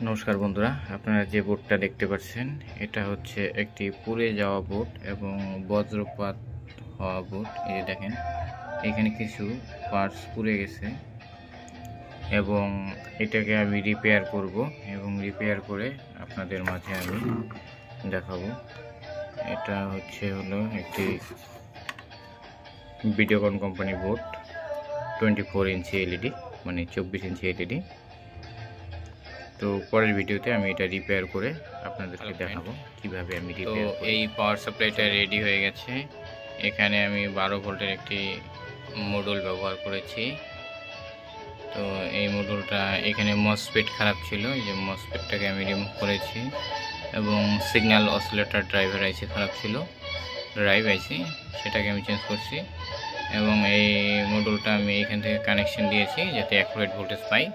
নমস্কার বন্ধুরা, আপনারা যে বোটটা দেখতে পাচ্ছেন এটা হচ্ছে একটি পুড়ে যাওয়া বোট এবং বজ্রপাত হওয়া বোট। এই যে দেখেন, এখানে কিছু পার্টস পুড়ে গেছে এবং এটাকে আমি রিপেয়ার করব এবং রিপেয়ার করে আপনাদের মাঝে আমি দেখাবো। এটা হলো একটি Videocon company boat, 24 inch LED, মানে 24 ইঞ্চি এলইডি। তো পরের ভিডিওতে আমি এটা রিপেয়ার করে আপনাদেরকে দেখাবো কিভাবে আমি রিপেয়ার করি। এই পাওয়ার সাপ্লাইটা রেডি হয়ে গেছে। এখানে আমি 12 ভোল্টের একটি মডিউল ব্যবহার করেছি। তো এই মডিউলটা, এখানে মসফেট খারাপ ছিল, এই যে মসফেটটাকে আমি রিমুভ করেছি এবং সিগন্যাল অসিলেটর ড্রাইভার আইসি খারাপ ছিল, ড্রাইভ আইসি, সেটাকে আমি চেঞ্জ করছি এবং এই মডিউলটা আমি এখান থেকে কানেকশন দিয়েছি যাতে অ্যাকুরেট ভোল্টেজ পাই।